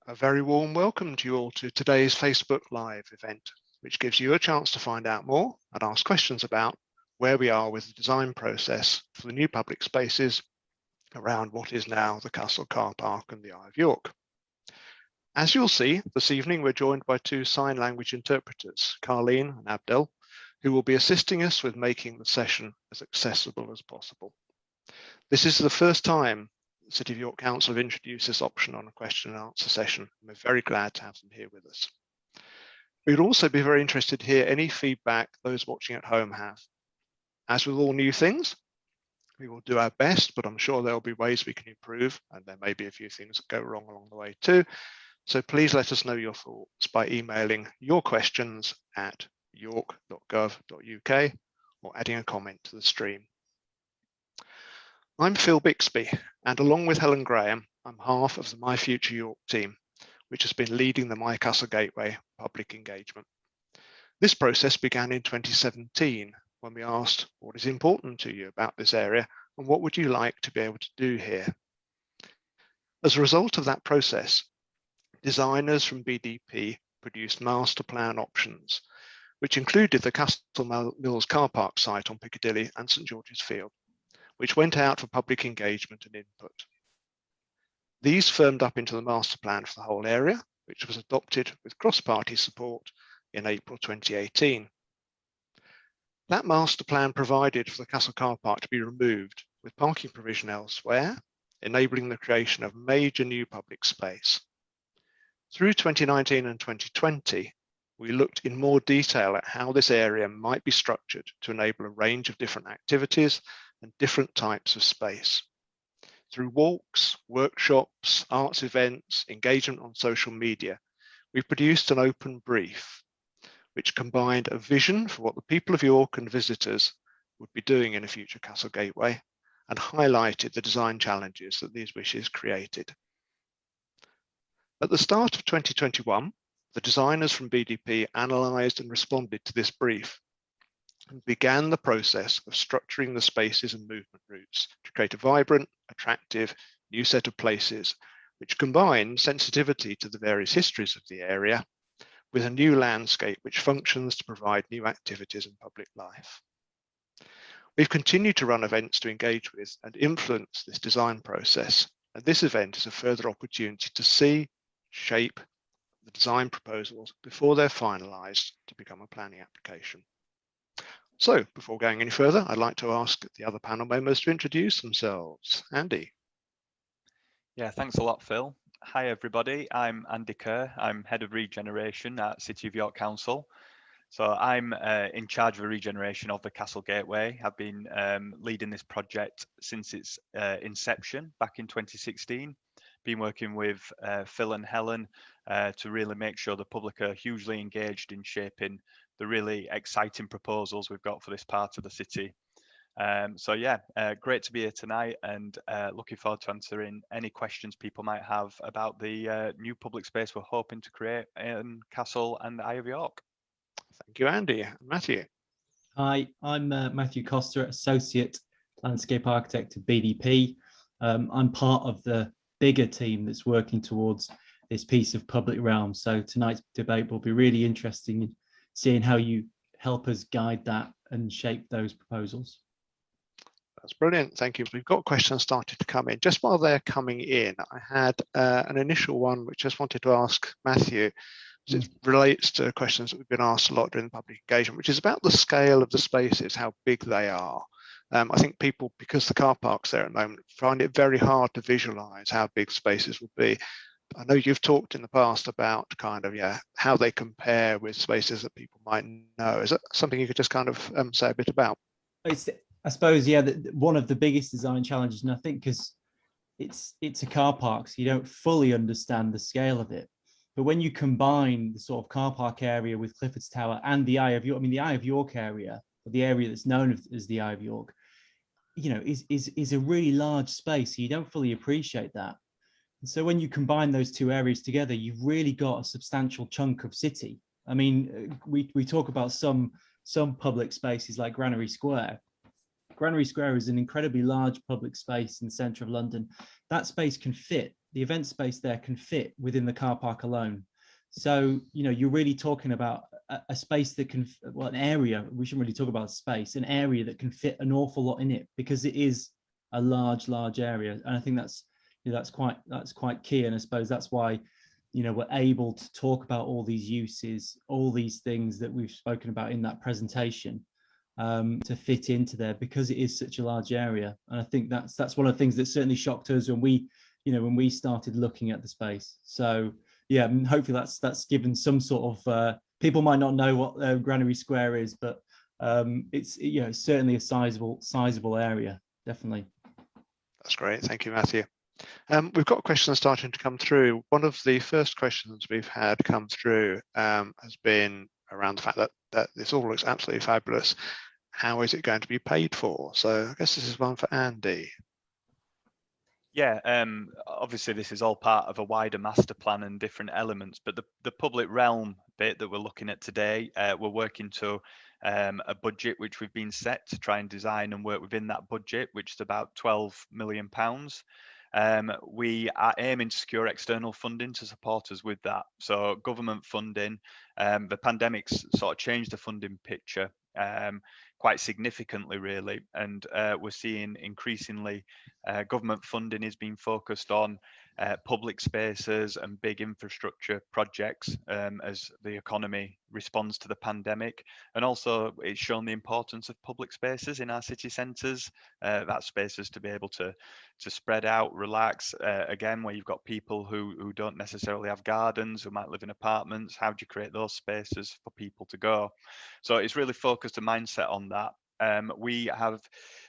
A very warm welcome to you all to today's Facebook Live event, which gives you a chance to find out more and ask questions about where we are with the design process for the new public spaces around what is now the Castle Car Park and the Eye of York. As you'll see, this evening we're joined by two sign language interpreters, Carleen and Abdel, who will be assisting us with making the session as accessible as possible. This is the first time the City of York Council have introduced this option on a question and answer session, and we're very glad to have them here with us. We'd also be very interested to hear any feedback those watching at home have. As with all new things, we will do our best, but I'm sure there'll be ways we can improve, and there may be a few things that go wrong along the way too. So please let us know your thoughts by emailing your questions at york.gov.uk or adding a comment to the stream. I'm Phil Bixby, and along with Helen Graham, I'm half of the My Future York team, which has been leading the My Castle Gateway public engagement. This process began in 2017 when we asked, what is important to you about this area and what would you like to be able to do here? As a result of that process, designers from BDP produced master plan options, which included the Castle Mills car park site on Piccadilly and St George's Field, which went out for public engagement and input. These firmed up into the master plan for the whole area, which was adopted with cross-party support in April 2018. That master plan provided for the Castle Car Park to be removed with parking provision elsewhere, enabling the creation of major new public space. Through 2019 and 2020, we looked in more detail at how this area might be structured to enable a range of different activities and different types of space. Through walks, workshops, arts events, engagement on social media, we produced an open brief, which combined a vision for what the people of York and visitors would be doing in a future Castle Gateway and highlighted the design challenges that these wishes created. At the start of 2021, the designers from BDP analysed and responded to this brief and began the process of structuring the spaces and movement routes to create a vibrant, attractive, new set of places, which combine sensitivity to the various histories of the area with a new landscape which functions to provide new activities and public life. We've continued to run events to engage with and influence this design process, and this event is a further opportunity to see, shape the design proposals before they're finalised to become a planning application. So, before going any further, I'd like to ask the other panel members to introduce themselves. Andy. Yeah, thanks a lot, Phil. Hi, everybody. I'm Andy Kerr. I'm Head of Regeneration at City of York Council. So I'm in charge of the regeneration of the Castle Gateway. I've been leading this project since its inception back in 2016. Been working with Phil and Helen to really make sure the public are hugely engaged in shaping the really exciting proposals we've got for this part of the city. So yeah, great to be here tonight and looking forward to answering any questions people might have about the new public space we're hoping to create in Castle and the Eye of York. Thank you, Andy. Matthew. Hi, I'm Matthew Costa, Associate Landscape Architect at BDP. I'm part of the bigger team that's working towards this piece of public realm. So tonight's debate will be really interesting in seeing how you help us guide that and shape those proposals. That's brilliant. Thank you. We've got questions started to come in. Just while they're coming in, I had an initial one which I just wanted to ask Matthew. It relates to questions that we've been asked a lot during the public engagement, which is about the scale of the spaces, how big they are. I think people, because the car park's there at the moment, find it very hard to visualise how big spaces will be. I know you've talked in the past about kind of, how they compare with spaces that people might know. Is that something you could just kind of say a bit about? I suppose, yeah, one of the biggest design challenges, and I think because it's a car park, so you don't fully understand the scale of it. But when you combine the sort of car park area with Clifford's Tower and the Eye of York, I mean, the Eye of York area, or the area that's known as the Eye of York, is a really large space. So you don't fully appreciate that. And so when you combine those two areas together, you've really got a substantial chunk of city. I mean, we talk about some public spaces like Granary Square. Granary Square is an incredibly large public space in the centre of London. That space can fit the event space there can fit within the car park alone. So, you know, you're really talking about a space that can, well, an area, we shouldn't really talk about space, an area that can fit an awful lot in it, because it is a large area. And I think that's, you know, that's quite key. And I suppose that's why, you know, we're able to talk about all these uses, all these things that we've spoken about in that presentation, to fit into there, because it is such a large area. And I think that's one of the things that certainly shocked us when we started looking at the space. So yeah, hopefully that's given some sort of, people might not know what Granary Square is, but it's, you know, certainly a sizable area, definitely. That's great. Thank you, Matthew. We've got questions starting to come through. One of the first questions we've had come through has been around the fact that this all looks absolutely fabulous. How is it going to be paid for? So I guess this is one for Andy. Yeah, obviously this is all part of a wider master plan and different elements, but the public realm bit that we're looking at today, we're working to a budget which we've been set to try and design and work within that budget, which is about £12 million. We are aiming to secure external funding to support us with that. So government funding, the pandemic's sort of changed the funding picture quite significantly, really, and we're seeing increasingly government funding is being focused on public spaces and big infrastructure projects as the economy responds to the pandemic. And also it's shown the importance of public spaces in our city centres, that spaces to be able to spread out, relax, again, where you've got people who don't necessarily have gardens, who might live in apartments. How do you create those spaces for people to go? So it's really focused a mindset on that. We have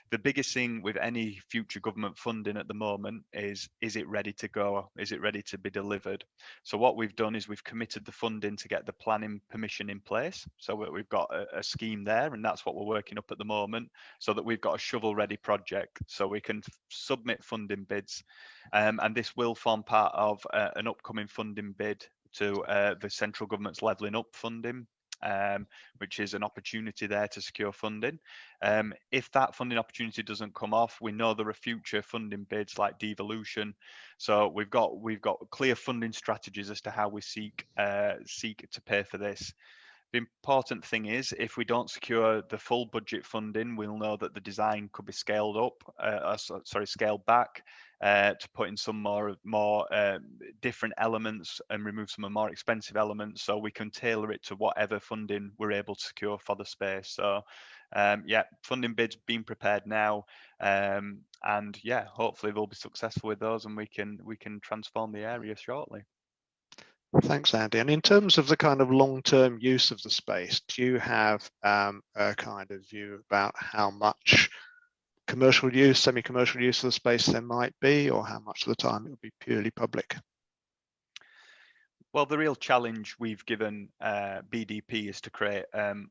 the biggest thing with any future government funding at the moment is it ready to go? Is it ready to be delivered? So what we've done is we've committed the funding to get the planning permission in place. So we've got a scheme there, and that's what we're working up at the moment, so that we've got a shovel ready project so we can submit funding bids. And this will form part of an upcoming funding bid to the central government's levelling up funding, which is an opportunity there to secure funding. If that funding opportunity doesn't come off, we know there are future funding bids like devolution. So we've got clear funding strategies as to how we seek to pay for this. The important thing is, if we don't secure the full budget funding, we'll know that the design could be scaled back to put in some more different elements and remove some of the more expensive elements, so we can tailor it to whatever funding we're able to secure for the space. So yeah, funding bids being prepared now, and yeah, hopefully they'll be successful with those, and we can transform the area shortly. Thanks, Andy. And in terms of the kind of long-term use of the space, do you have a kind of view about how much commercial use, semi-commercial use of the space there might be, or how much of the time it will be purely public? Well, the real challenge we've given BDP is to create an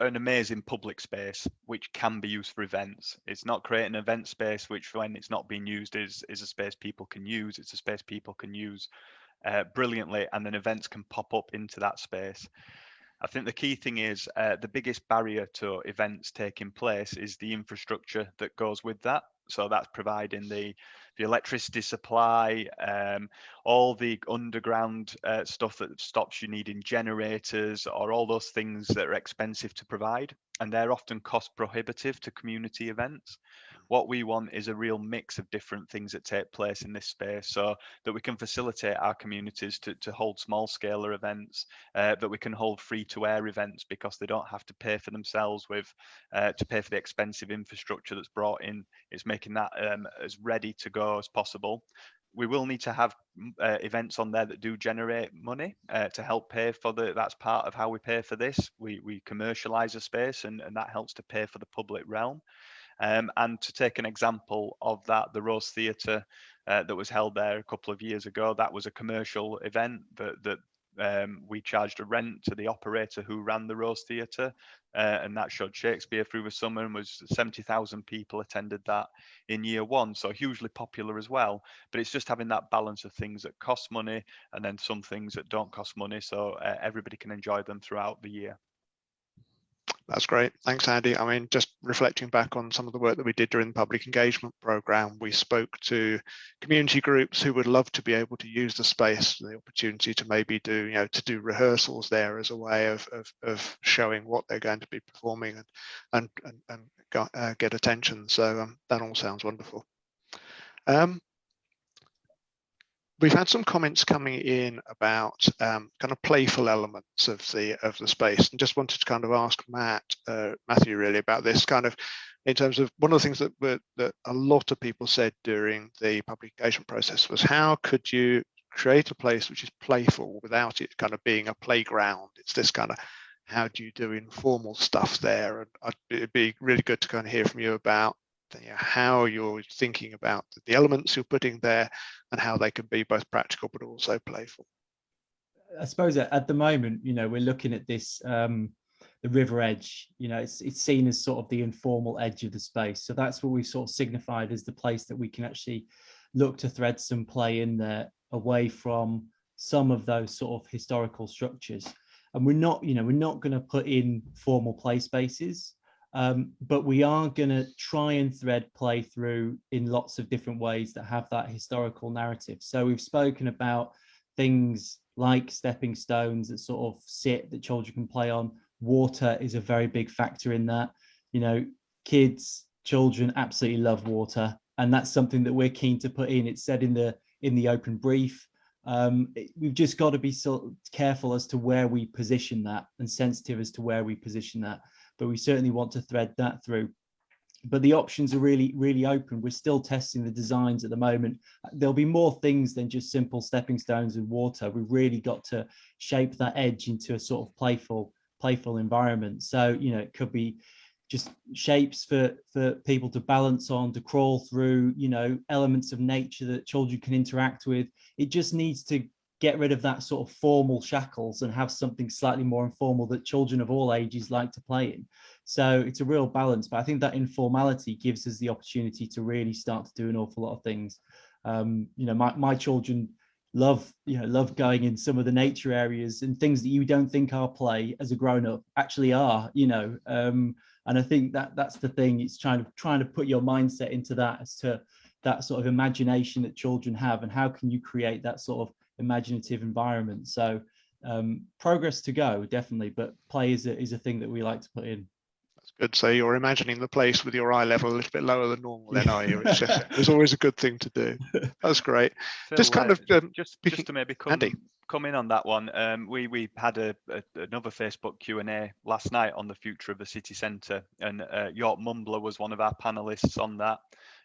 amazing public space which can be used for events. It's not creating an event space which, when it's not being used, is a space people can use. It's a space people can use brilliantly, and then events can pop up into that space. I think the key thing is the biggest barrier to events taking place is the infrastructure that goes with that. So that's providing the electricity supply, all the underground stuff that stops you needing generators, or all those things that are expensive to provide, and they're often cost prohibitive to community events. What we want is a real mix of different things that take place in this space, so that we can facilitate our communities to hold small scale events, that we can hold free to air events, because they don't have to pay for themselves to pay for the expensive infrastructure that's brought in. It's making that as ready to go as possible. We will need to have events on there that do generate money to help pay for that's part of how we pay for this. We commercialize a space, and that helps to pay for the public realm. And to take an example of that, the Rose Theatre that was held there a couple of years ago, that was a commercial event that we charged a rent to the operator who ran the Rose Theatre, and that showed Shakespeare through the summer, and was 70,000 people attended that in year one, so hugely popular as well. But it's just having that balance of things that cost money, and then some things that don't cost money, so everybody can enjoy them throughout the year. That's great. Thanks, Andy. I mean, just reflecting back on some of the work that we did during the public engagement program, we spoke to community groups who would love to be able to use the space, the opportunity to maybe do, to do rehearsals there as a way of showing what they're going to be performing and get attention. So that all sounds wonderful. We've had some comments coming in about kind of playful elements of the space, and just wanted to kind of ask Matthew really about this kind of, in terms of one of the things that a lot of people said during the public engagement process was, how could you create a place which is playful without it kind of being a playground? It's this kind of, how do you do informal stuff there? And it'd be really good to kind of hear from you about how you're thinking about the elements you're putting there and how they can be both practical but also playful. I suppose at the moment, we're looking at this, the river edge, it's seen as sort of the informal edge of the space. So that's what we sort of signified as the place that we can actually look to thread some play in there away from some of those sort of historical structures. And we're not going to put in formal play spaces. But we are going to try and thread play through in lots of different ways that have that historical narrative. So we've spoken about things like stepping stones that sort of sit that children can play on. Water is a very big factor in that. Children absolutely love water, and that's something that we're keen to put in. It's said in the open brief. We've just got to be sort of careful as to where we position that and sensitive as to where we position that. But we certainly want to thread that through. But the options are really, really open. We're still testing the designs at the moment. There'll be more things than just simple stepping stones and water. We've really got to shape that edge into a sort of playful environment. So, it could be just shapes for people to balance on, to crawl through, elements of nature that children can interact with. It just needs to get rid of that sort of formal shackles and have something slightly more informal that children of all ages like to play in. So it's a real balance, but I think that informality gives us the opportunity to really start to do an awful lot of things. My children love going in some of the nature areas, and things that you don't think are play as a grown-up actually are, and I think that's the thing. It's trying to put your mindset into that, as to that sort of imagination that children have, and how can you create that sort of imaginative environment. So progress to go, definitely, but play is a thing that we like to put in. That's good. So you're imagining the place with your eye level a little bit lower than normal, then, are you? It's always a good thing to do. That's great. Phil, just kind of just to maybe come in on that one. We had another Facebook Q&A last night on the future of the city centre, and York Mumbler was one of our panellists on that,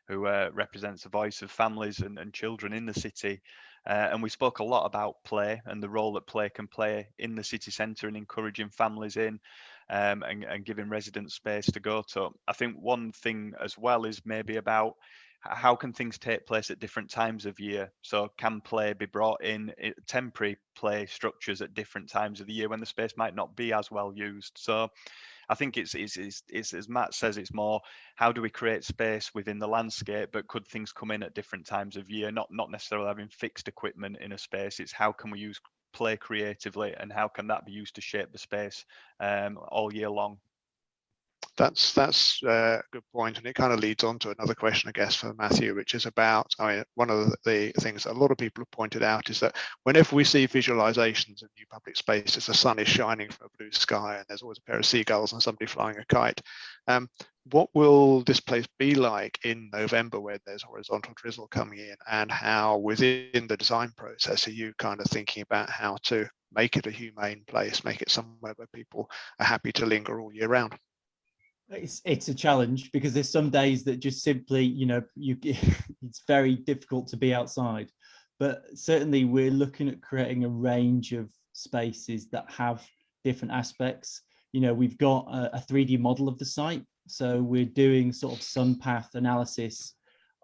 who represents the voice of families and children in the city. And we spoke a lot about play and the role that play can play in the city centre and encouraging families in, and giving residents space to go to. I think one thing as well is maybe about how can things take place at different times of year. So can play be brought in, temporary play structures at different times of the year when the space might not be as well used. So I think it's as Matt says, it's more how do we create space within the landscape, but could things come in at different times of year, not necessarily having fixed equipment in a space. It's how can we use play creatively, and how can that be used to shape the space all year long. That's a good point, and it kind of leads on to another question, I guess, for Matthew, which is about, one of the things that a lot of people have pointed out is that whenever we see visualizations of new public spaces, the sun is shining from a blue sky and there's always a pair of seagulls and somebody flying a kite. What will this place be like in November when there's horizontal drizzle coming in, and how within the design process are you kind of thinking about how to make it a humane place, make it somewhere where people are happy to linger all year round? It's a challenge, because there's some days that just simply, it's very difficult to be outside. But certainly we're looking at creating a range of spaces that have different aspects. We've got a 3D model of the site. So we're doing sort of sun path analysis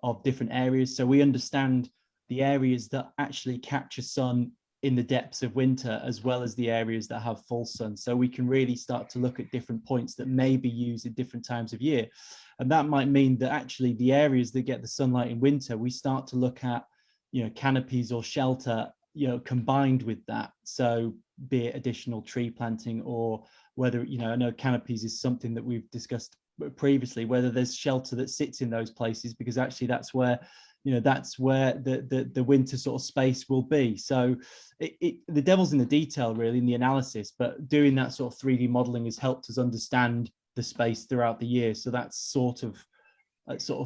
of different areas. So we understand the areas that actually capture sun in the depths of winter, as well as the areas that have full sun. So we can really start to look at different points that may be used at different times of year. And that might mean that actually the areas that get the sunlight in winter, we start to look at, canopies or shelter, combined with that. So be it additional tree planting or whether, you know, I know canopies is something that we've discussed previously, whether there's shelter that sits in those places, because actually that's where, you know, that's where the winter sort of space will be. So the devil's in the detail really in the analysis, but doing that sort of 3D modeling has helped us understand the space throughout the year. So that's sort of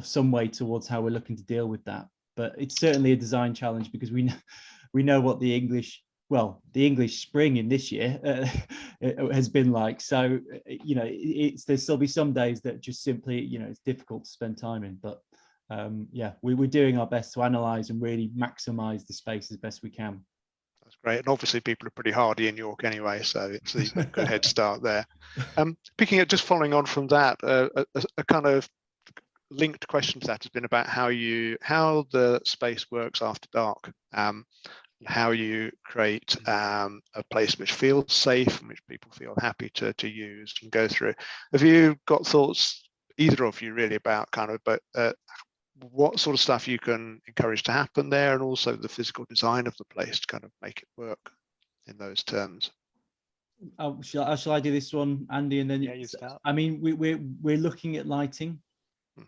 some way towards how we're looking to deal with that. But it's certainly a design challenge, because we know what the English spring in this year has been like. So, you know, there'll still be some days that just simply, you know, it's difficult to spend time in. But yeah, we're doing our best to analyze and really maximize the space as best we can. That's great. And obviously people are pretty hardy in York anyway, so it's a good head start there. Picking up, just following on from that, a kind of linked question to that has been about how the space works after dark, how you create a place which feels safe and which people feel happy to use and go through. Have you got thoughts, either of you really, about kind of what sort of stuff you can encourage to happen there, and also the physical design of the place to kind of make it work in those terms? Shall I do this one, Andy, and then you start. I mean, we're looking at lighting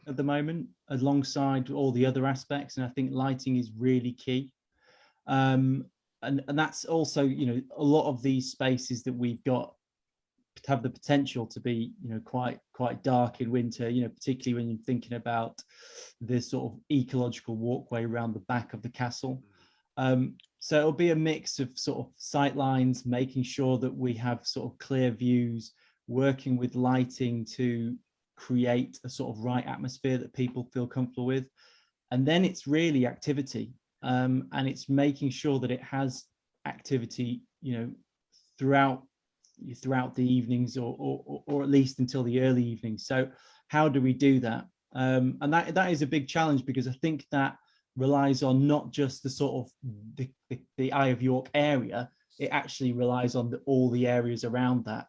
at the moment alongside all the other aspects, and I think lighting is really key. And that's also, you know, a lot of these spaces that we've got have the potential to be, you know, quite dark in winter, you know, particularly when you're thinking about this sort of ecological walkway around the back of the castle. So it'll be a mix of sort of sight lines, making sure that we have sort of clear views, working with lighting to create a sort of right atmosphere that people feel comfortable with. And then it's really activity, and it's making sure that it has activity, you know, throughout the evenings, or at least until the early evenings. So how do we do that? And that is a big challenge, because I think that relies on not just the sort of the Eye of York area, it actually relies on all the areas around that.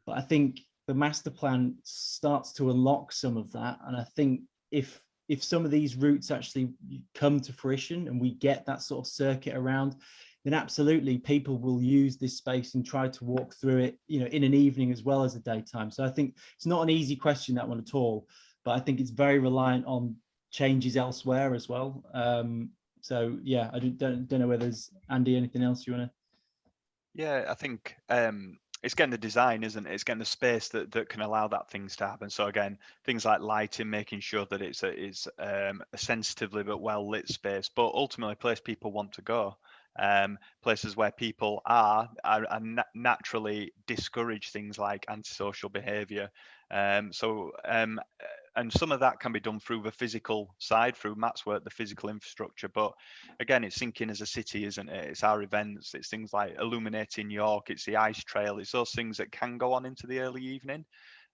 But I think the master plan starts to unlock some of that, and I think if some of these routes actually come to fruition and we get that sort of circuit around, then absolutely people will use this space and try to walk through it, you know, in an evening as well as a daytime. So I think it's not an easy question, that one, at all, but I think it's very reliant on changes elsewhere as well. So yeah, I don't know whether there's, Andy, anything else you want to? Yeah, I think it's getting the design, isn't it? It's getting the space that can allow that things to happen. So again, things like lighting, making sure that it's a sensitively but well lit space, but ultimately a place people want to go. Places where people are naturally discourage things like antisocial behaviour. And some of that can be done through the physical side, through Matt's work, the physical infrastructure. But again, it's thinking as a city, isn't it? It's our events, it's things like illuminating York, it's the ice trail, it's those things that can go on into the early evening.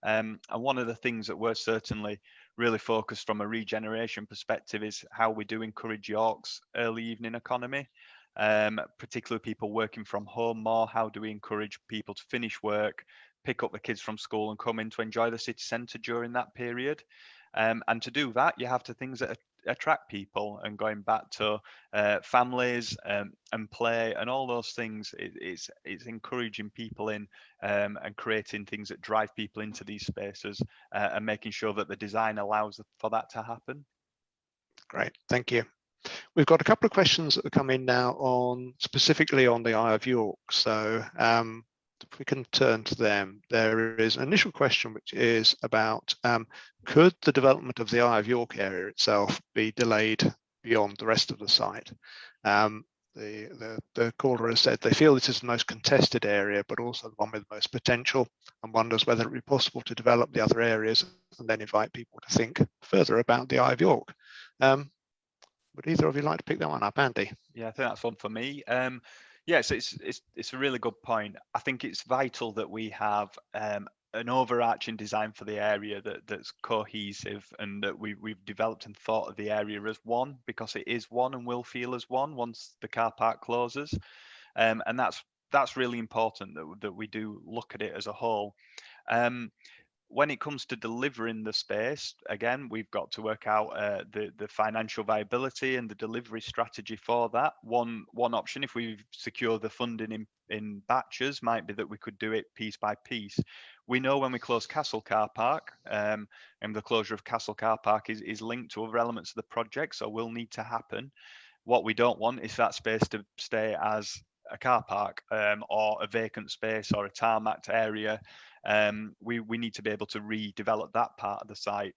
And one of the things that we're certainly really focused from a regeneration perspective is how we do encourage York's early evening economy. Particularly people working from home more. How do we encourage people to finish work, pick up the kids from school and come in to enjoy the city centre during that period? And to do that, you have to things that attract people, and going back to families and play and all those things. It's encouraging people in and creating things that drive people into these spaces, and making sure that the design allows for that to happen. Great, thank you. We've got a couple of questions that have come in now specifically on the Eye of York. So if we can turn to them, there is an initial question which is about could the development of the Eye of York area itself be delayed beyond the rest of the site? The caller has said they feel this is the most contested area, but also the one with the most potential, and wonders whether it would be possible to develop the other areas and then invite people to think further about the Eye of York. Would either of you like to pick that one up, Andy? Yeah, I think that's one for me. Yes, it's a really good point. I think it's vital that we have an overarching design for the area that's cohesive, and that we've developed and thought of the area as one, because it is one and will feel as one once the car park closes. And that's really important that we do look at it as a whole. when it comes to delivering the space, again, we've got to work out the financial viability and the delivery strategy for that. One option, if we secure the funding in batches, might be that we could do it piece by piece. We know when we close Castle Car Park, and the closure of Castle Car Park is linked to other elements of the project, so will need to happen. What we don't want is that space to stay as a car park or a vacant space or a tarmacked area. We need to be able to redevelop that part of the site.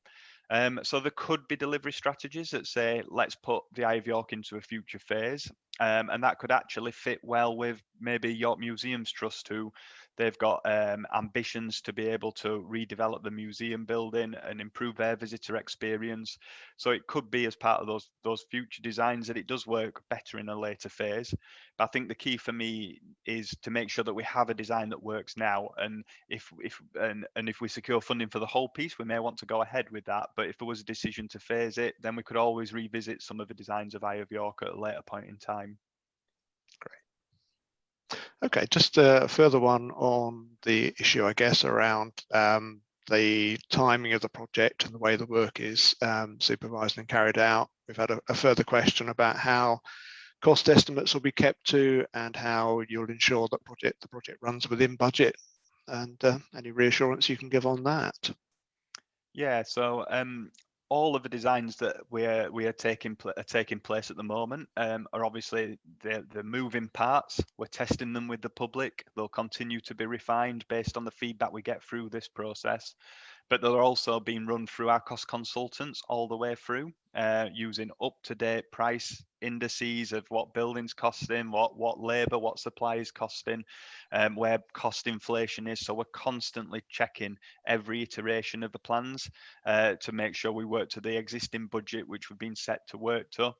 So there could be delivery strategies that say, let's put the Eye of York into a future phase. And that could actually fit well with maybe York Museums Trust, who they've got ambitions to be able to redevelop the museum building and improve their visitor experience. So it could be as part of those future designs that it does work better in a later phase. But I think the key for me is to make sure that we have a design that works now. And if we secure funding for the whole piece, we may want to go ahead with that. But if there was a decision to phase it, then we could always revisit some of the designs of Eye of York at a later point in time. Great. Okay, just a further one on the issue, I guess, around the timing of the project and the way the work is supervised and carried out. We've had a further question about how cost estimates will be kept to and how you'll ensure that the project runs within budget, and any reassurance you can give on that. Yeah, so all of the designs that we are taking place at the moment are obviously the moving parts. We're testing them with the public. They'll continue to be refined based on the feedback we get through this process. But they're also being run through our cost consultants all the way through, using up-to-date price indices of what buildings costing, what labour, what supplies costing, where cost inflation is. So we're constantly checking every iteration of the plans to make sure we work to the existing budget, which we've been set to work to.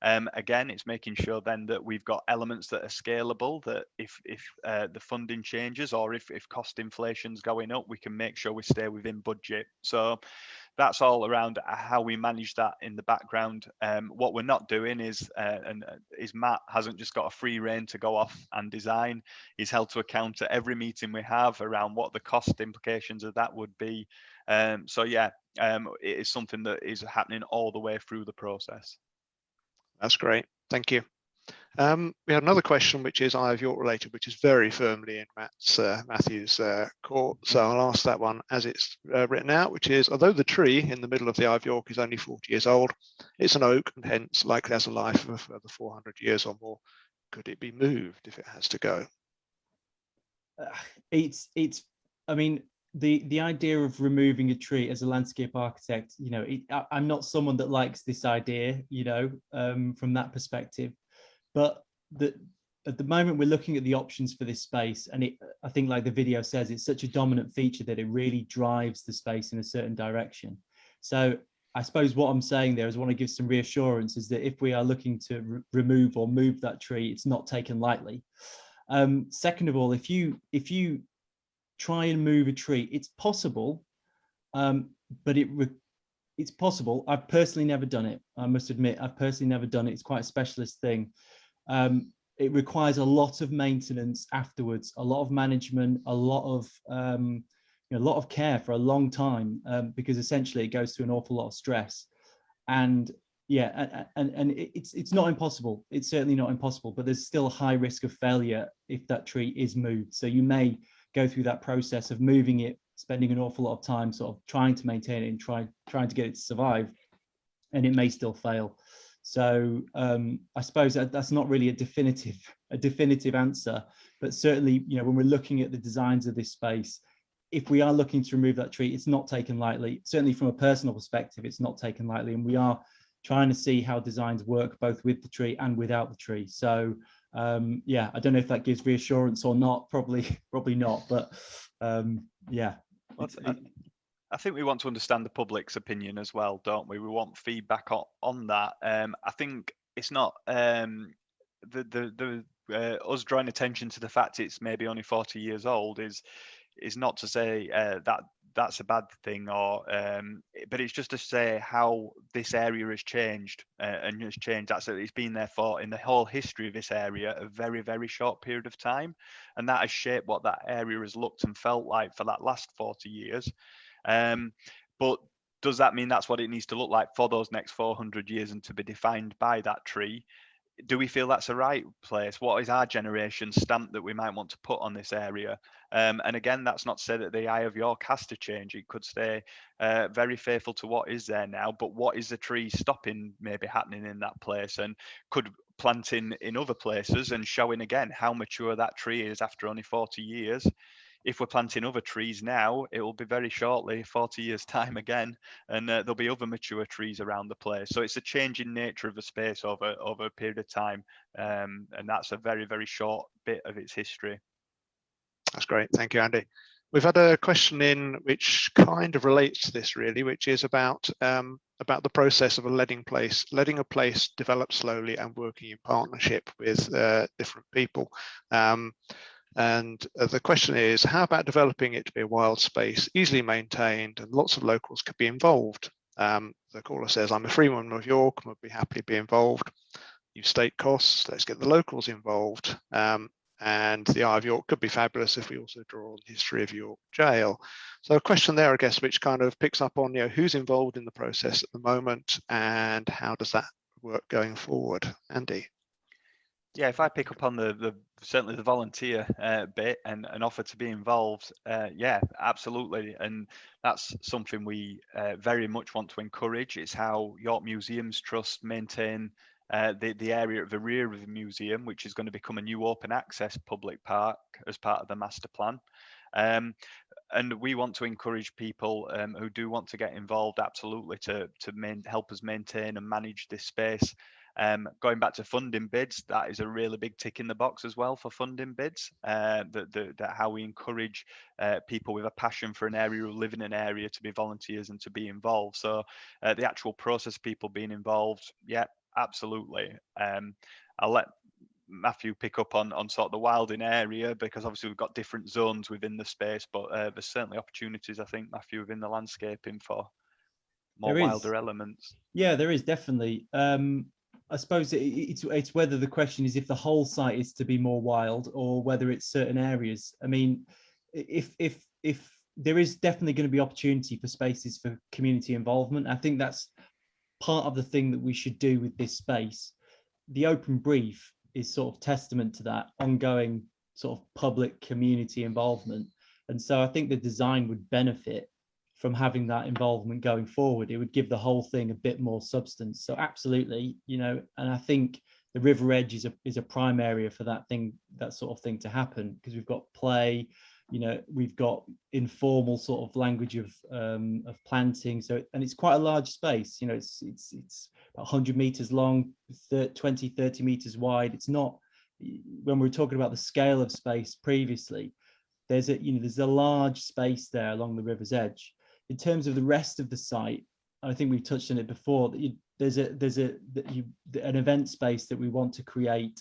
Again, it's making sure then that we've got elements that are scalable, that if the funding changes or if cost inflation's going up, we can make sure we stay within budget. So that's all around how we manage that in the background. What we're not doing is Matt hasn't just got a free rein to go off and design. He's held to account at every meeting we have around what the cost implications of that would be. So yeah, it is something that is happening all the way through the process. That's great, thank you. We have another question which is Eye of York related, which is very firmly in Matthew's court. So I'll ask that one as it's written out, which is, although the tree in the middle of the Eye of York is only 40 years old, it's an oak and hence likely has a life of a further 400 years or more. Could it be moved if it has to go? I mean, the idea of removing a tree as a landscape architect, you know, I'm not someone that likes this idea, you know, from that perspective. But at the moment, we're looking at the options for this space, and I think, like the video says, it's such a dominant feature that it really drives the space in a certain direction. So I suppose what I'm saying there is I want to give some reassurance is that if we are looking to remove or move that tree, it's not taken lightly. Second of all, if you try and move a tree, it's possible, but it's possible. I've personally never done it. I must admit, I've personally never done it. It's quite a specialist thing. It requires a lot of maintenance afterwards, a lot of management, a lot of care for a long time, because essentially it goes through an awful lot of stress. And yeah, and it's not impossible. It's certainly not impossible, but there's still a high risk of failure if that tree is moved. So you may go through that process of moving it, spending an awful lot of time sort of trying to maintain it and trying to get it to survive, and it may still fail. So I suppose that's not really a definitive answer, but certainly, you know, when we're looking at the designs of this space, if we are looking to remove that tree, it's not taken lightly. Certainly from a personal perspective, it's not taken lightly, and we are trying to see how designs work both with the tree and without the tree. So yeah, I don't know if that gives reassurance or not. Probably not, but yeah. I think we want to understand the public's opinion as well, don't we? We want feedback on that. I think it's not us drawing attention to the fact it's maybe only 40 years old is not to say that that's a bad thing, or but it's just to say how this area has changed and has changed. Absolutely, it's been there for, in the whole history of this area, a very, very short period of time, and that has shaped what that area has looked and felt like for that last 40 years. But does that mean that's what it needs to look like for those next 400 years and to be defined by that tree? Do we feel that's the right place? What is our generation stamp that we might want to put on this area? And again, that's not to say that the eye of York has to change. It could stay very faithful to what is there now, but what is the tree stopping maybe happening in that place? And could planting in other places and showing again how mature that tree is after only 40 years. If we're planting other trees now, it will be very shortly 40 years time again, and there'll be other mature trees around the place. So it's a change in nature of the space over a period of time, and that's a very, very short bit of its history. That's great. Thank you, Andy. We've had a question in which kind of relates to this really, which is about the process of letting a place develop slowly and working in partnership with different people. And the question is, how about developing it to be a wild space, easily maintained, and lots of locals could be involved? The caller says, I'm a Freeman of York and would be happily be involved. You state costs, let's get the locals involved. And the Eye of York could be fabulous if we also draw on the history of York Jail. So a question there, I guess, which kind of picks up on, who's involved in the process at the moment and how does that work going forward? Andy? Yeah, if I pick up on the certainly the volunteer bit and offer to be involved, yeah, absolutely, and that's something we very much want to encourage. It's how York Museums Trust maintain the area at the rear of the museum, which is going to become a new open access public park as part of the master plan. And we want to encourage people who do want to get involved, absolutely, to help us maintain and manage this space. Going back to funding bids, that is a really big tick in the box as well for funding bids, that how we encourage people with a passion for an area who live in an area to be volunteers and to be involved. So the actual process of people being involved, yeah, absolutely. I'll let Matthew pick up on sort of the wilding area, because obviously we've got different zones within the space, but there's certainly opportunities, I think, Matthew, within the landscaping for more wilder elements. Yeah, there is definitely. I suppose it's whether the question is if the whole site is to be more wild or whether it's certain areas. I mean, if there is definitely going to be opportunity for spaces for community involvement. I think that's part of the thing that we should do with this space. The open brief is sort of testament to that ongoing sort of public community involvement. And so I think the design would benefit from having that involvement going forward. It would give the whole thing a bit more substance. So absolutely, and I think the river edge is a prime area for that sort of thing to happen, because we've got play, we've got informal sort of language of planting. So, and it's quite a large space, it's about 100 meters long, 20, 30 meters wide. It's not, when we were talking about the scale of space previously, there's a large space there along the river's edge. In terms of the rest of the site, I think we've touched on it before, there's an event space that we want to create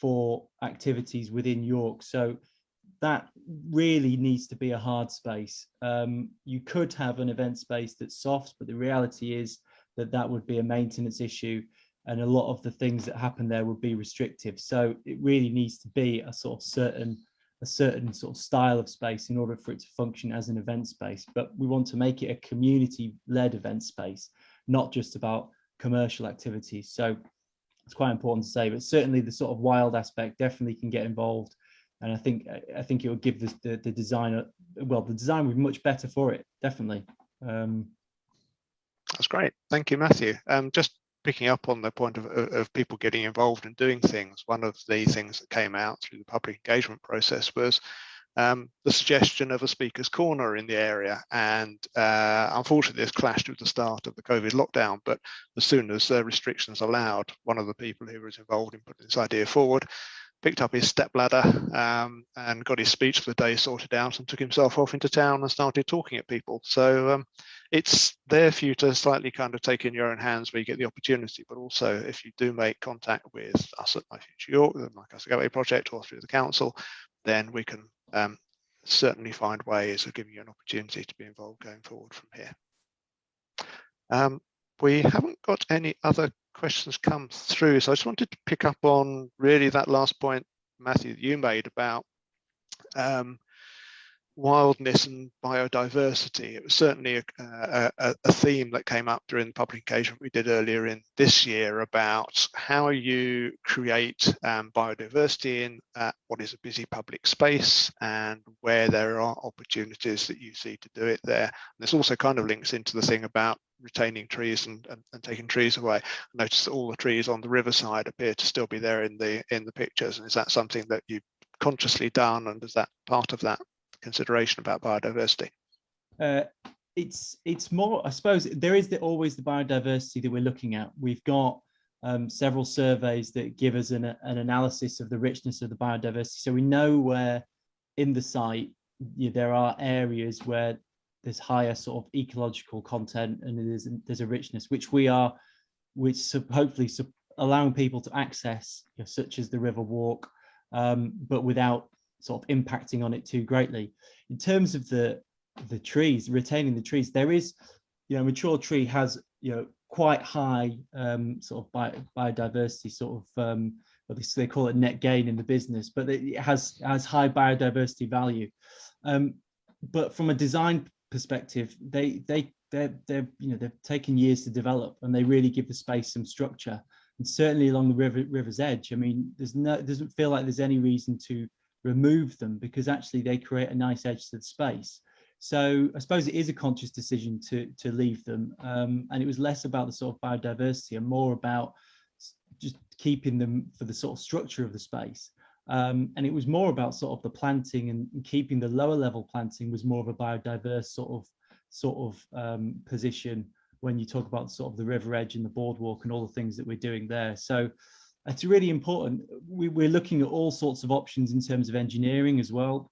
for activities within York. So that really needs to be a hard space. You could have an event space that's soft, but the reality is that would be a maintenance issue, and a lot of the things that happen there would be restrictive. So it really needs to be a certain sort of style of space in order for it to function as an event space. But we want to make it a community-led event space, not just about commercial activities. So it's quite important to say, but certainly the sort of wild aspect definitely can get involved. And I think it would give the design, the design would be much better for it, definitely. That's great. Thank you, Matthew. Just picking up on the point of people getting involved and doing things, one of the things that came out through the public engagement process was the suggestion of a speaker's corner in the area. And unfortunately, this clashed with the start of the COVID lockdown. But as soon as restrictions allowed, one of the people who was involved in putting this idea forward picked up his stepladder and got his speech for the day sorted out and took himself off into town and started talking at people. So it's there for you to slightly kind of take in your own hands where you get the opportunity, but also if you do make contact with us at My Future York, the My Costa Gateway project, or through the council, then we can certainly find ways of giving you an opportunity to be involved going forward from here. We haven't got any other questions come through, so I just wanted to pick up on really that last point, Matthew, that you made about wildness and biodiversity. It was certainly a theme that came up during the public engagement we did earlier in this year about how you create biodiversity in what is a busy public space and where there are opportunities that you see to do it there. And this also kind of links into the thing about retaining trees and taking trees away. I noticed that all the trees on the riverside appear to still be there in the pictures. And is that something that you've consciously done, and is that part of that consideration about biodiversity? It's more, I suppose, there is always the biodiversity that we're looking at. We've got several surveys that give us an analysis of the richness of the biodiversity. So we know where in the site there are areas where there's higher sort of ecological content and there's a richness which hopefully allowing people to access, such as the River Walk, but without sort of impacting on it too greatly. In terms of the trees, retaining the trees, there is, a mature tree has, quite high sort of biodiversity, sort of, they call it net gain in the business, but it has high biodiversity value. But from a design perspective, they're taking years to develop, and they really give the space some structure. And certainly along the river's edge, I mean, it doesn't feel like there's any reason to remove them, because actually they create a nice edge to the space. So I suppose it is a conscious decision to leave them, and it was less about the sort of biodiversity and more about just keeping them for the sort of structure of the space. And it was more about sort of the planting and keeping the lower level planting was more of a biodiverse sort of position when you talk about sort of the river edge and the boardwalk and all the things that we're doing there. So it's really important. We're looking at all sorts of options in terms of engineering as well.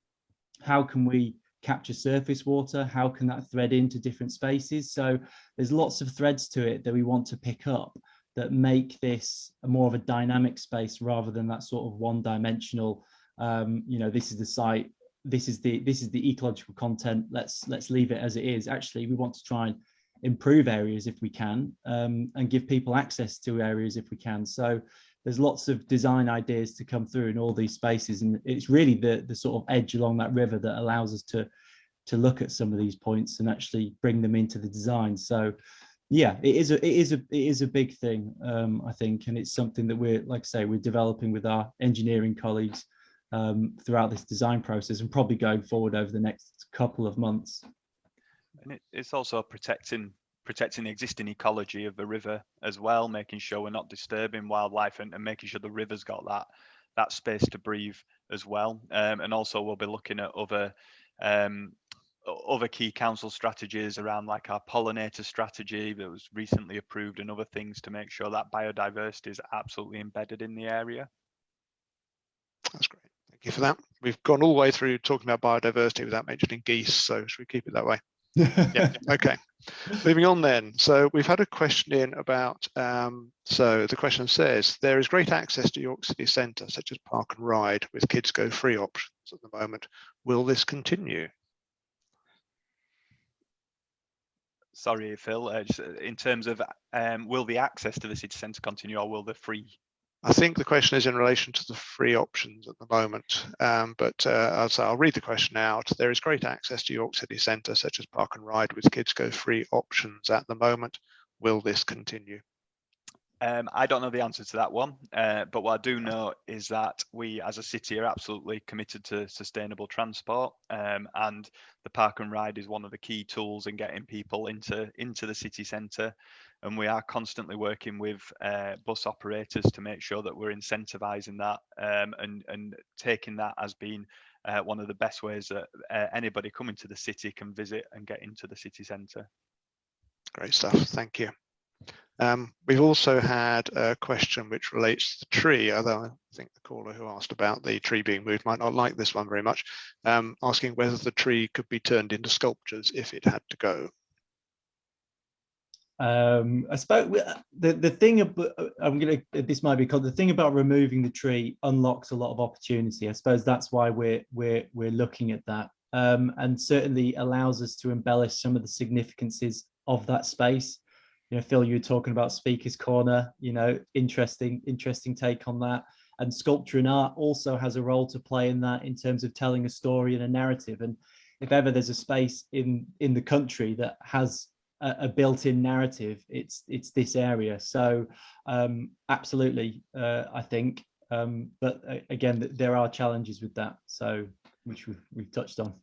How can we capture surface water? How can that thread into different spaces? So there's lots of threads to it that we want to pick up that make this more of a dynamic space rather than that sort of one-dimensional, this is the site, this is the ecological content, let's leave it as it is. Actually, we want to try and improve areas if we can, and give people access to areas if we can. So there's lots of design ideas to come through in all these spaces, and it's really the sort of edge along that river that allows us to look at some of these points and actually bring them into the design. So yeah, it is a big thing, I think, and it's something that we're, like I say, we're developing with our engineering colleagues throughout this design process, and probably going forward over the next couple of months. And it's also protecting the existing ecology of the river as well, making sure we're not disturbing wildlife and making sure the river's got that space to breathe as well. And also we'll be looking at other key council strategies around, like our pollinator strategy that was recently approved, and other things to make sure that biodiversity is absolutely embedded in the area. That's great. Thank you for that. We've gone all the way through talking about biodiversity without mentioning geese, so should we keep it that way? Yeah. Okay. Moving on then. So we've had a question in about, so the question says, there is great access to York City Centre, such as Park and Ride, with kids go free options at the moment. Will this continue? Sorry, Phil, in terms of will the access to the city centre continue, or will the free? I think the question is in relation to the free options at the moment, but I'll read the question out. There is great access to York City Centre, such as Park and Ride, with kids go free options at the moment. Will this continue? I don't know the answer to that one, but what I do know is that we as a city are absolutely committed to sustainable transport, and the Park and Ride is one of the key tools in getting people into the city centre, and we are constantly working with bus operators to make sure that we're incentivising that, and taking that as being one of the best ways that anybody coming to the city can visit and get into the city centre. Great stuff, thank you. We've also had a question which relates to the tree, although I think the caller who asked about the tree being moved might not like this one very much, asking whether the tree could be turned into sculptures if it had to go. I suppose the thing about, this might be called, the thing about removing the tree unlocks a lot of opportunity. I suppose that's why we're looking at that, and certainly allows us to embellish some of the significances of that space. Phil, you were talking about Speaker's Corner, interesting take on that. And sculpture and art also has a role to play in that, in terms of telling a story and a narrative. And if ever there's a space in the country that has a built-in narrative, it's this area. So absolutely, I think. But again, there are challenges with that, so which we've touched on.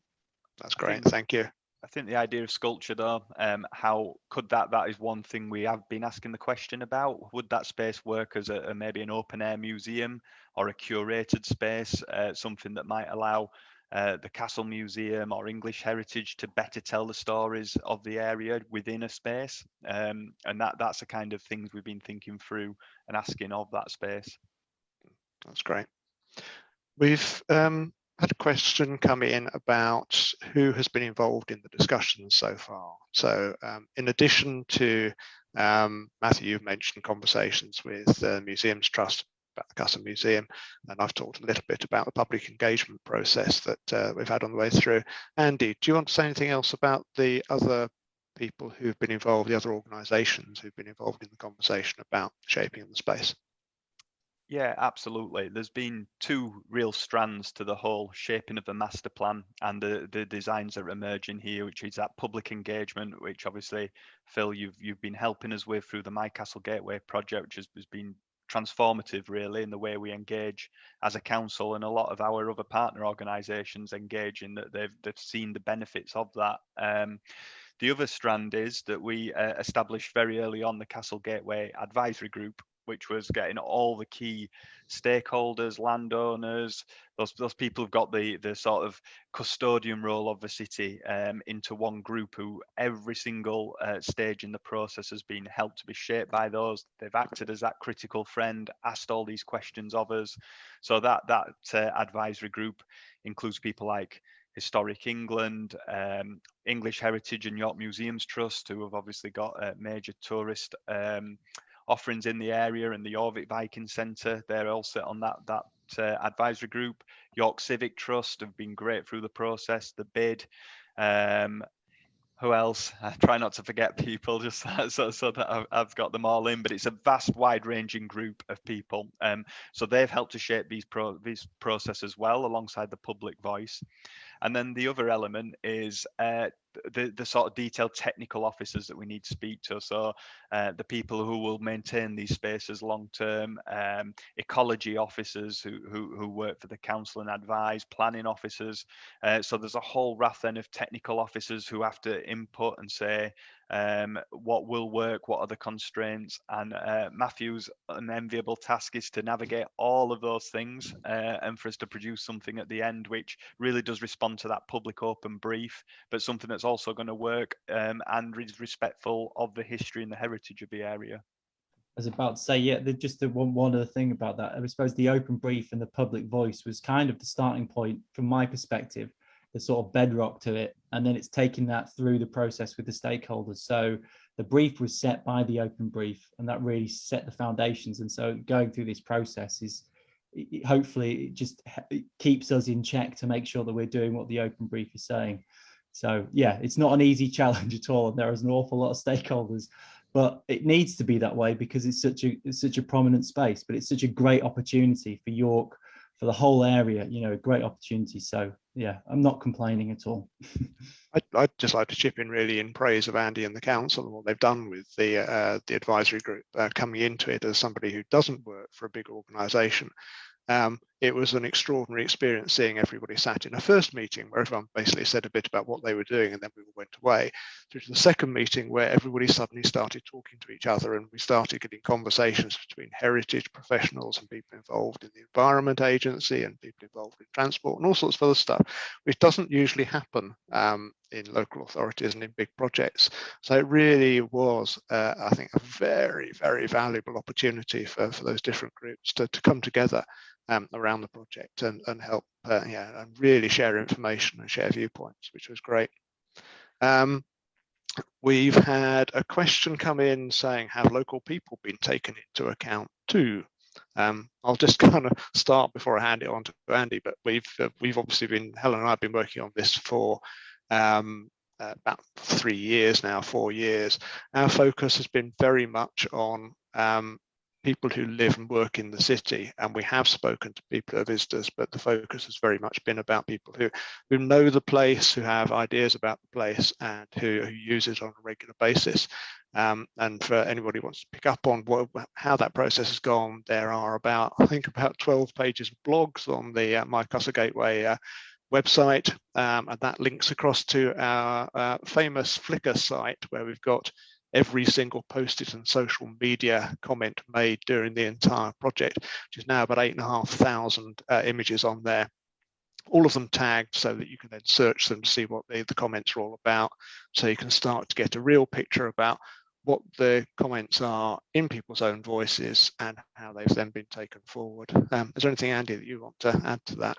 That's great. Thank you. I think the idea of sculpture, though, how could that is one thing we have been asking the question about. Would that space work as a maybe an open air museum or a curated space, something that might allow the Castle Museum or English Heritage to better tell the stories of the area within a space? And that's the kind of things we've been thinking through and asking of that space. That's great. We've had a question come in about who has been involved in the discussions so far. So in addition to Matthew, you've mentioned conversations with the Museums Trust about the Costa Museum, and I've talked a little bit about the public engagement process that we've had on the way through. Andy, do you want to say anything else about the other people who've been involved, the other organisations who've been involved in the conversation about shaping the space? Yeah, absolutely. There's been two real strands to the whole shaping of the master plan and the designs that are emerging here, which is that public engagement, which obviously, Phil, you've been helping us with through the My Castle Gateway project, which has been transformative really in the way we engage as a council, and a lot of our other partner organisations engage in that they've seen the benefits of that. The other strand is that we established very early on the Castle Gateway Advisory Group, which was getting all the key stakeholders, landowners, those people who've got the sort of custodian role of the city into one group, who every single stage in the process has been helped to be shaped by those. They've acted as that critical friend, asked all these questions of us. So that advisory group includes people like Historic England, English Heritage and York Museums Trust, who have obviously got major tourist offerings in the area, and the Jorvik Viking Centre. They're all sit on that advisory group. York Civic Trust have been great through the process. The bid. Who else? I try not to forget people, just so that I've got them all in. But it's a vast, wide-ranging group of people. So they've helped to shape these processes well, alongside the public voice. And then the other element is the sort of detailed technical officers that we need to speak to. So the people who will maintain these spaces long term, ecology officers who work for the council and advise, planning officers. So there's a whole raft then of technical officers who have to input and say what will work, what are the constraints. And Matthew's unenviable task is to navigate all of those things and for us to produce something at the end which really does respond to that public open brief, but something that's also going to work and is respectful of the history and the heritage of the area. I was about to say, yeah, just the one other thing about that. I suppose the open brief and the public voice was kind of the starting point from my perspective, the sort of bedrock to it. And then it's taking that through the process with the stakeholders. So the brief was set by the open brief, and that really set the foundations. And so going through this process is, hopefully it just keeps us in check to make sure that we're doing what the open brief is saying. So yeah, it's not an easy challenge at all. There is an awful lot of stakeholders, but it needs to be that way because it's such a prominent space, but it's such a great opportunity for York, for the whole area, you know, a great opportunity. So yeah, I'm not complaining at all. I'd just like to chip in really in praise of Andy and the council and what they've done with the advisory group coming into it as somebody who doesn't work for a big organisation. It was an extraordinary experience seeing everybody sat in a first meeting where everyone basically said a bit about what they were doing, and then we all went away, through to the second meeting where everybody suddenly started talking to each other, and we started getting conversations between heritage professionals and people involved in the Environment Agency and people involved in transport and all sorts of other stuff, which doesn't usually happen in local authorities and in big projects. So it really was, I think, a very, very valuable opportunity for those different groups to come together around the project and help and really share information and share viewpoints, which was great. We've had a question come in saying, have local people been taken into account too? I'll just kind of start before I hand it on to Andy, but we've obviously been, Helen and I have been working on this for about 3 years now, 4 years. Our focus has been very much on people who live and work in the city, and we have spoken to people who are visitors, but the focus has very much been about people who know the place, who have ideas about the place, and who use it on a regular basis. And for anybody who wants to pick up on how that process has gone, there are I think about 12 pages of blogs on the My Casa Gateway website, and that links across to our famous Flickr site, where we've got every single posted and social media comment made during the entire project, which is now about 8,500 images on there, all of them tagged, so that you can then search them to see what the comments are all about, so you can start to get a real picture about what the comments are in people's own voices and how they've then been taken forward. Is there anything, Andy, that you want to add to that?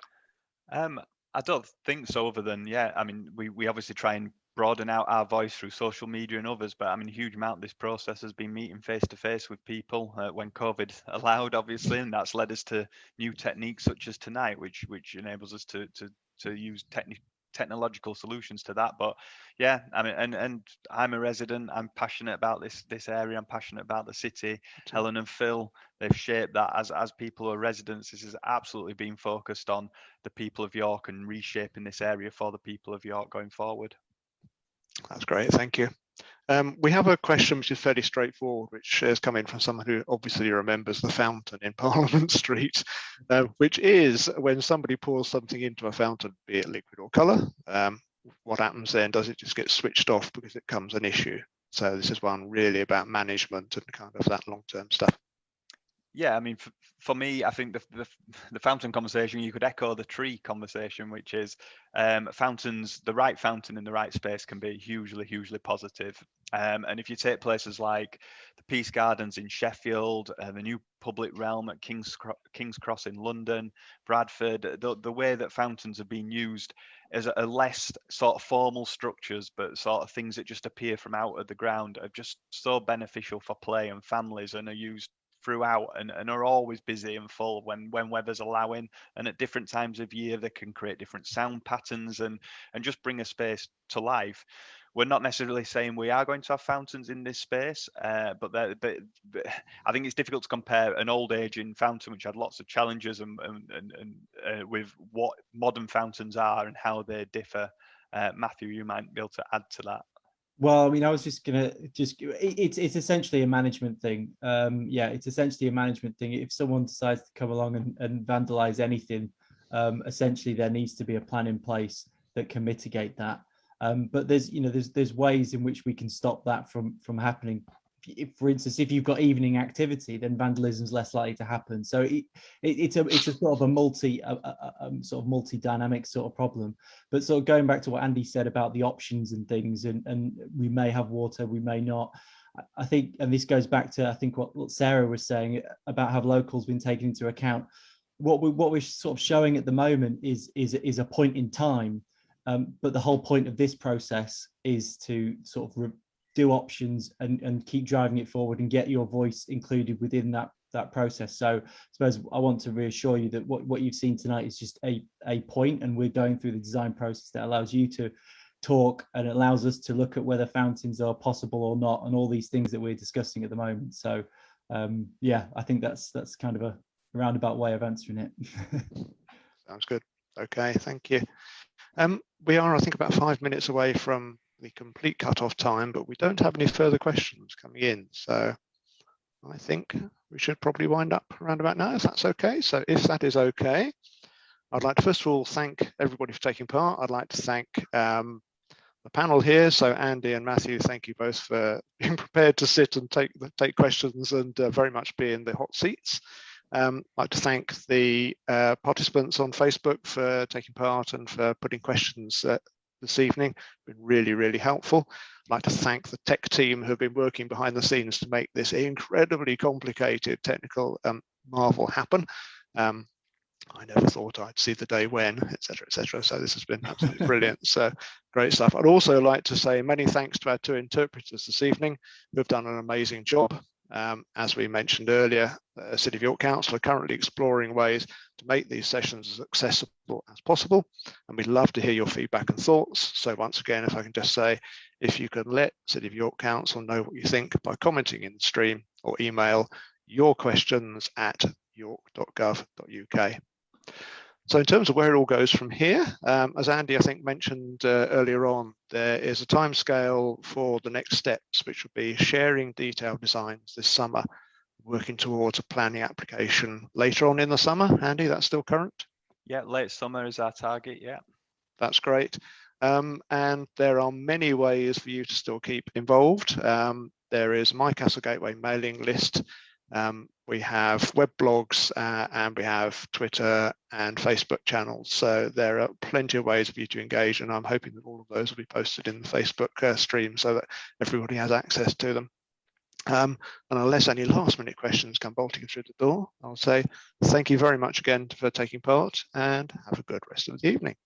I don't think so, other than, I mean, we obviously try and broaden out our voice through social media and others, but I mean, a huge amount of this process has been meeting face to face with people when COVID allowed, obviously, and that's led us to new techniques such as tonight, which enables us to use technological solutions to that. But yeah, I mean, and I'm a resident, I'm passionate about this area, I'm passionate about the city. Helen and Phil, they've shaped that as people who are residents. This has absolutely been focused on the people of York and reshaping this area for the people of York going forward. That's great, thank you. We have a question which is fairly straightforward, which has come in from someone who obviously remembers the fountain in Parliament Street, which is, when somebody pours something into a fountain, be it liquid or colour, what happens then? Does it just get switched off because it becomes an issue? So this is one really about management and kind of that long-term stuff. Yeah, I mean, for me, I think the fountain conversation, you could echo the tree conversation, which is fountains, the right fountain in the right space can be hugely, hugely positive. And if you take places like the Peace Gardens in Sheffield, the new public realm at King's Cross in London, Bradford, the way that fountains are being used as a less sort of formal structures, but sort of things that just appear from out of the ground, are just so beneficial for play and families, and are used throughout and are always busy and full when weather's allowing, and at different times of year they can create different sound patterns and just bring a space to life. We're not necessarily saying we are going to have fountains in this space, but I think it's difficult to compare an old aging fountain which had lots of challenges and with what modern fountains are and how they differ. Matthew, you might be able to add to that. Well, I mean, I was it's essentially a management thing. Yeah, it's essentially a management thing. If someone decides to come along and vandalize anything, essentially there needs to be a plan in place that can mitigate that. But there's ways in which we can stop that from happening. If, for instance, if you've got evening activity, then vandalism is less likely to happen. So it's a sort of a multi-dynamic sort of problem. But sort of going back to what Andy said about the options and things, and we may have water, we may not. I think, and this goes back to I think what Sarah was saying about how locals been taken into account. What we're sort of showing at the moment is a point in time, but the whole point of this process is to sort of do options and keep driving it forward and get your voice included within that process. So I suppose I want to reassure you that what you've seen tonight is just a point, and we're going through the design process that allows you to talk and allows us to look at whether fountains are possible or not, and all these things that we're discussing at the moment. So yeah, I think that's kind of a roundabout way of answering it. Sounds good. Okay, thank you. We are, I think, about 5 minutes away from the complete cut-off time, but we don't have any further questions coming in. So I think we should probably wind up around about now, if that's okay. So if that is okay, I'd like to first of all thank everybody for taking part. I'd like to thank the panel here. So Andy and Matthew, thank you both for being prepared to sit and take questions and very much be in the hot seats. I'd like to thank the participants on Facebook for taking part and for putting questions this evening. Been really, really helpful. I'd like to thank the tech team who have been working behind the scenes to make this incredibly complicated technical marvel happen. I never thought I'd see the day when, etc., etc. So this has been absolutely brilliant. So great stuff. I'd also like to say many thanks to our two interpreters this evening who have done an amazing job. As we mentioned earlier, the City of York Council are currently exploring ways to make these sessions as accessible as possible, and we'd love to hear your feedback and thoughts. So once again, if I can just say, if you can let City of York Council know what you think by commenting in the stream or email, yourquestions@york.gov.uk. So in terms of where it all goes from here, as Andy, I think, mentioned earlier on, there is a timescale for the next steps, which would be sharing detailed designs this summer, working towards a planning application later on in the summer. Andy, that's still current? Yeah, late summer is our target, yeah. That's great. And there are many ways for you to still keep involved. There is My Castle Gateway mailing list. We have web blogs and we have Twitter and Facebook channels. So there are plenty of ways for you to engage, and I'm hoping that all of those will be posted in the Facebook stream so that everybody has access to them. And unless any last minute questions come bolting through the door, I'll say thank you very much again for taking part and have a good rest of the evening.